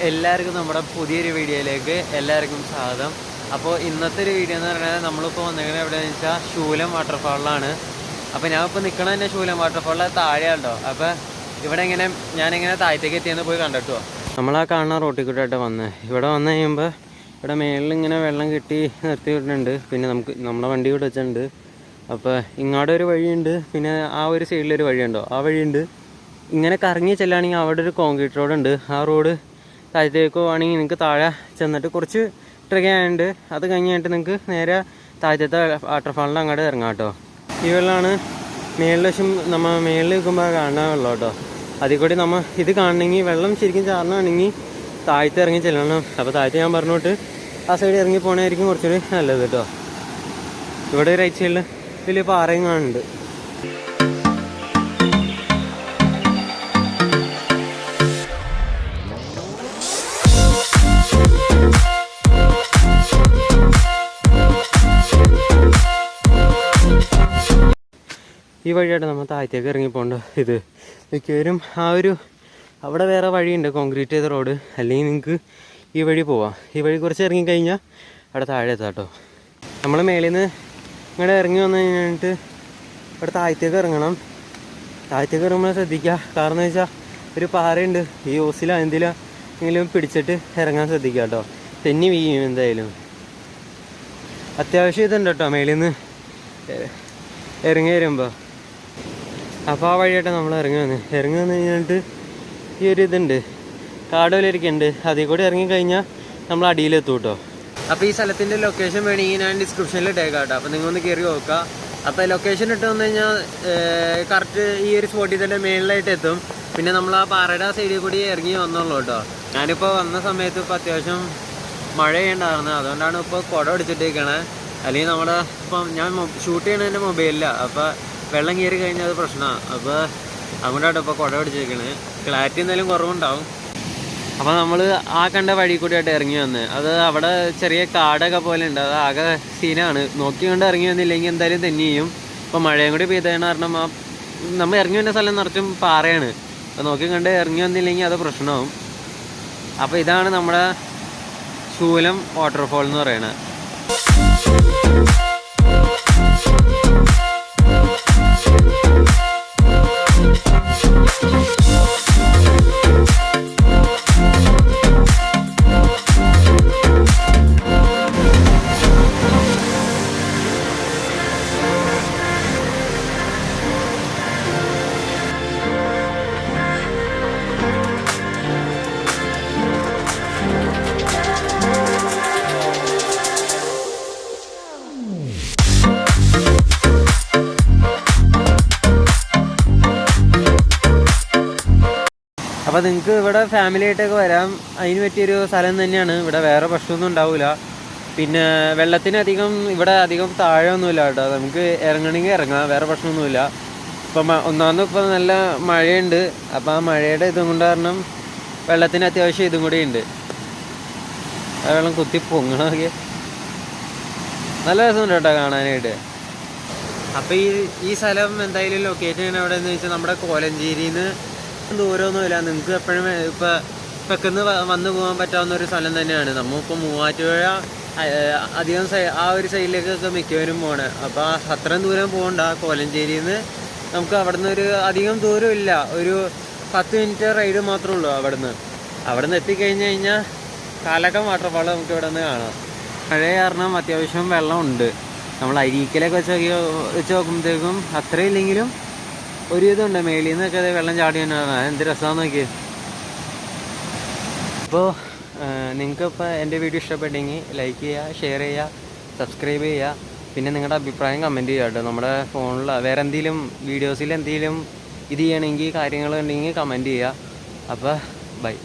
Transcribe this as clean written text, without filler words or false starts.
എല്ലാവർക്കും നമ്മുടെ പുതിയൊരു വീഡിയോയിലേക്ക് എല്ലാവർക്കും സ്വാഗതം. അപ്പോൾ ഇന്നത്തെ ഒരു വീഡിയോ എന്ന് പറഞ്ഞാൽ നമ്മളിപ്പോൾ വന്നിരിക്കുന്നത് എവിടെയാണെന്ന് വെച്ചാൽ ശൂലം വാട്ടർഫാളിലാണ്. അപ്പോൾ ഞാനിപ്പോൾ നിൽക്കണ തന്നെ ശൂലം വാട്ടർഫാളിലെ താഴെയാണല്ലോ. അപ്പോൾ ഇവിടെ ഞാനിങ്ങനെ താഴത്തേക്ക് എത്തിയെന്ന് പോയി കണ്ടിട്ടോ. നമ്മളാ കാണുന്ന റോട്ടിൽ കൂടെയായിട്ട് വന്നത്. ഇവിടെ വന്നു കഴിയുമ്പോൾ ഇവിടെ മേളിൽ ഇങ്ങനെ വെള്ളം കെട്ടി നിർത്തി വിട്ടിട്ടുണ്ട്. പിന്നെ നമ്മുടെ വണ്ടി ഇവിടെ വെച്ചിട്ടുണ്ട്. അപ്പോൾ ഇങ്ങോട്ട് ഒരു വഴിയുണ്ട്, പിന്നെ ആ ഒരു സൈഡിലൊരു വഴിയുണ്ടോ, ആ വഴിയുണ്ട്. ഇങ്ങനെ കറങ്ങി ചെല്ലുകയാണെങ്കിൽ അവിടെ ഒരു കോൺക്രീറ്റ് റോഡുണ്ട്. ആ റോഡ് താഴത്തേക്ക് പോവുകയാണെങ്കിൽ നിങ്ങൾക്ക് താഴെ ചെന്നിട്ട് കുറച്ച് ട്രെക്ക് ചെയ്യാനുണ്ട്. അത് കഴിഞ്ഞിട്ട് നിങ്ങൾക്ക് നേരെ താഴത്തെ വാട്ടർഫാളിൻ്റെ അങ്ങോട്ട് ഇറങ്ങാം കേട്ടോ. ഈ വെള്ളമാണ് മേളിൽ വശം നമ്മൾ മേളിൽ നിൽക്കുമ്പോൾ കാണാൻ വെള്ളം കേട്ടോ. അതിൽ കൂടി നമ്മൾ ഇത് കാണണമെങ്കിൽ വെള്ളം ശരിക്കും ചാടണമെങ്കിൽ താഴത്ത് ഇറങ്ങി ചെല്ലണം. അപ്പോൾ താഴത്ത് ഞാൻ പറഞ്ഞോട്ട് ആ സൈഡ് ഇറങ്ങി പോകണമായിരിക്കും കുറച്ചുകൂടി നല്ലത് കേട്ടോ. ഇവിടെ റൈറ്റ് സൈഡിൽ വലിയ പാറയും കാണുന്നുണ്ട്. ഈ വഴിയായിട്ട് നമ്മൾ താഴത്തേക്ക് ഇറങ്ങിപ്പോണ്ട്. ഇത് മിക്കവരും ആ ഒരു അവിടെ വേറെ വഴിയുണ്ട്, കോൺക്രീറ്റ് ചെയ്ത റോഡ്. അല്ലെങ്കിൽ നിങ്ങൾക്ക് ഈ വഴി പോവാം. ഈ വഴി കുറച്ച് ഇറങ്ങിക്കഴിഞ്ഞാൽ അവിടെ താഴെ എത്താം കേട്ടോ. നമ്മൾ മേളിൽ നിന്ന് ഇങ്ങോട്ട് ഇറങ്ങി വന്നു കഴിഞ്ഞിട്ട് അവിടെ താഴത്തേക്ക് ഇറങ്ങണം. താഴത്തേക്ക് ഇറങ്ങുമ്പോൾ ശ്രദ്ധിക്കുക. കാരണം എന്ന് വെച്ചാൽ ഒരു പാറയുണ്ട്. ഈ ഓസിലോ എന്തെങ്കിലും പിടിച്ചിട്ട് ഇറങ്ങാൻ ശ്രദ്ധിക്കുക കേട്ടോ. തെന്നി വീഴും എന്തായാലും. അത്യാവശ്യം ഇതുണ്ട് കേട്ടോ മേളിൽ നിന്ന് ഇറങ്ങി വരുമ്പോൾ. അപ്പോൾ ആ വഴിയായിട്ട് നമ്മൾ ഇറങ്ങി വന്നു കഴിഞ്ഞിട്ട് ഈ ഒരു ഇതുണ്ട്, കാടുപോലെയൊക്കെയുണ്ട്. അതിൽ കൂടി ഇറങ്ങിക്കഴിഞ്ഞാൽ നമ്മൾ അടിയിലെത്തും കേട്ടോ. അപ്പോൾ ഈ സ്ഥലത്തിൻ്റെ ലൊക്കേഷൻ വേണമെങ്കിൽ ഞാൻ ഡിസ്ക്രിപ്ഷനിൽ ഇട്ടേക്കാം കേട്ടോ. അപ്പോൾ നിങ്ങളൊന്ന് കയറി നോക്കുക. അപ്പോൾ ലൊക്കേഷൻ ഇട്ട് വന്നു കഴിഞ്ഞാൽ കറക്റ്റ് ഈ ഒരു സ്പോട്ടിൽ തന്നെ മേളിലായിട്ട് എത്തും. പിന്നെ നമ്മൾ ആ പാറയുടെ സൈഡിൽ കൂടി ഇറങ്ങി വന്നുള്ളൂ കേട്ടോ. ഞാനിപ്പോൾ വന്ന സമയത്ത് ഇപ്പോൾ അത്യാവശ്യം മഴയുണ്ടായിരുന്നു. അതുകൊണ്ടാണ് ഇപ്പോൾ കുട പിടിച്ചിട്ടേക്കണേ. അല്ലെങ്കിൽ നമ്മുടെ ഇപ്പം ഞാൻ ഷൂട്ട് ചെയ്യണതിൻ്റെ മൊബൈലിലാണ്. അപ്പോൾ വെള്ളം കയറി കഴിഞ്ഞാൽ അത് പ്രശ്നമാണ്. അപ്പോൾ അതുകൊണ്ടാണ് ഇപ്പോൾ കുട പിടിച്ചേക്കണേ. ക്ലാരിറ്റി എന്തായാലും കുറവുണ്ടാവും. അപ്പോൾ നമ്മൾ ആ കണ്ട വഴി കൂടിയായിട്ട് ഇറങ്ങി വന്നത്. അത് അവിടെ ചെറിയ കാടൊക്കെ പോലെ ഉണ്ട്. അത് ആകെ സീനാണ്. നോക്കി കൊണ്ട് ഇറങ്ങി വന്നില്ലെങ്കിൽ എന്തായാലും തെന്നി ചെയ്യും. ഇപ്പോൾ മഴയും കൂടി പെയ്തതിന് കാരണം നമ്മൾ ഇറങ്ങി വന്ന സ്ഥലം നിറച്ചും പാറയാണ്. അപ്പോൾ നോക്കി കണ്ട് ഇറങ്ങി വന്നില്ലെങ്കിൽ അത് പ്രശ്നമാവും. അപ്പോൾ ഇതാണ് നമ്മുടെ ശൂലം വാട്ടർഫോൾ എന്ന് പറയുന്നത്. അപ്പോൾ നിങ്ങൾക്ക് ഇവിടെ ഫാമിലി ആയിട്ടൊക്കെ വരാം. അതിന് പറ്റിയൊരു സ്ഥലം തന്നെയാണ്. ഇവിടെ വേറെ പ്രശ്നമൊന്നും ഉണ്ടാവില്ല. പിന്നെ വെള്ളത്തിനധികം ഇവിടെ അധികം താഴെയൊന്നുമില്ല കേട്ടോ. നമുക്ക് ഇറങ്ങണമെങ്കിൽ ഇറങ്ങാം, വേറെ പ്രശ്നമൊന്നുമില്ല. ഇപ്പം ഒന്നാമത് ഇപ്പോൾ നല്ല മഴയുണ്ട്. അപ്പോൾ ആ മഴയുടെ ഇതും കൊണ്ട് കാരണം വെള്ളത്തിന് അത്യാവശ്യം ഇതും കൂടി ഉണ്ട്. ആ വെള്ളം കുത്തി പൊങ്ങണമൊക്കെ നല്ല രസമുണ്ട് കേട്ടോ കാണാനായിട്ട്. അപ്പോൾ ഈ സ്ഥലം എന്തായാലും ലൊക്കേറ്റ് ചെയ്യുന്ന എവിടെയെന്ന് വെച്ചാൽ നമ്മുടെ കോലഞ്ചേരിയിൽ നിന്ന് ദൂരമൊന്നുമില്ല. നിങ്ങൾക്ക് എപ്പോഴും ഇപ്പോൾ പെട്ടെന്ന് വന്നു പോകാൻ പറ്റാവുന്ന ഒരു സ്ഥലം തന്നെയാണ്. നമ്മളിപ്പോൾ മൂവാറ്റുപുഴ അധികം ആ ഒരു സൈഡിലേക്കൊക്കെ മിക്കവരും പോകണേ. അപ്പോൾ അത്രയും ദൂരം പോകണ്ട. കോലഞ്ചേരിയിൽ നിന്ന് നമുക്ക് അവിടെ നിന്ന് ഒരു അധികം ദൂരമില്ല, ഒരു 10 മിനിറ്റ് റൈഡ് മാത്രമേ ഉള്ളൂ. അവിടെ നിന്ന് എത്തിക്കഴിഞ്ഞ് കഴിഞ്ഞാൽ കാലക്കം വാട്ടർഫാൾ നമുക്ക് ഇവിടെ നിന്ന് കാണാം. മഴ കാരണം അത്യാവശ്യം വെള്ളമുണ്ട്. നമ്മൾ അരീക്കലൊക്കെ വെച്ച് നോക്കുമ്പോഴത്തേക്കും അത്രയും ഇല്ലെങ്കിലും ഒരു ഇതുണ്ട്. മേളിൽ നിന്നൊക്കെ വെള്ളം ചാടി തന്നെയാണ്. എന്ത് രസമാണെന്ന് നോക്കി. അപ്പോൾ നിങ്ങൾക്കിപ്പോൾ എൻ്റെ വീഡിയോ ഇഷ്ടപ്പെട്ടെങ്കിൽ ലൈക്ക് ചെയ്യുക, ഷെയർ ചെയ്യുക, സബ്സ്ക്രൈബ് ചെയ്യുക. പിന്നെ നിങ്ങളുടെ അഭിപ്രായം കമൻറ്റ് ചെയ്യുക കേട്ടോ. നമ്മുടെ ഫോണിൽ വേറെ എന്തെങ്കിലും വീഡിയോസിൽ എന്തെങ്കിലും ഇത് ചെയ്യണമെങ്കിൽ കാര്യങ്ങളുണ്ടെങ്കിൽ കമൻറ്റ് ചെയ്യുക. അപ്പോൾ ബൈ.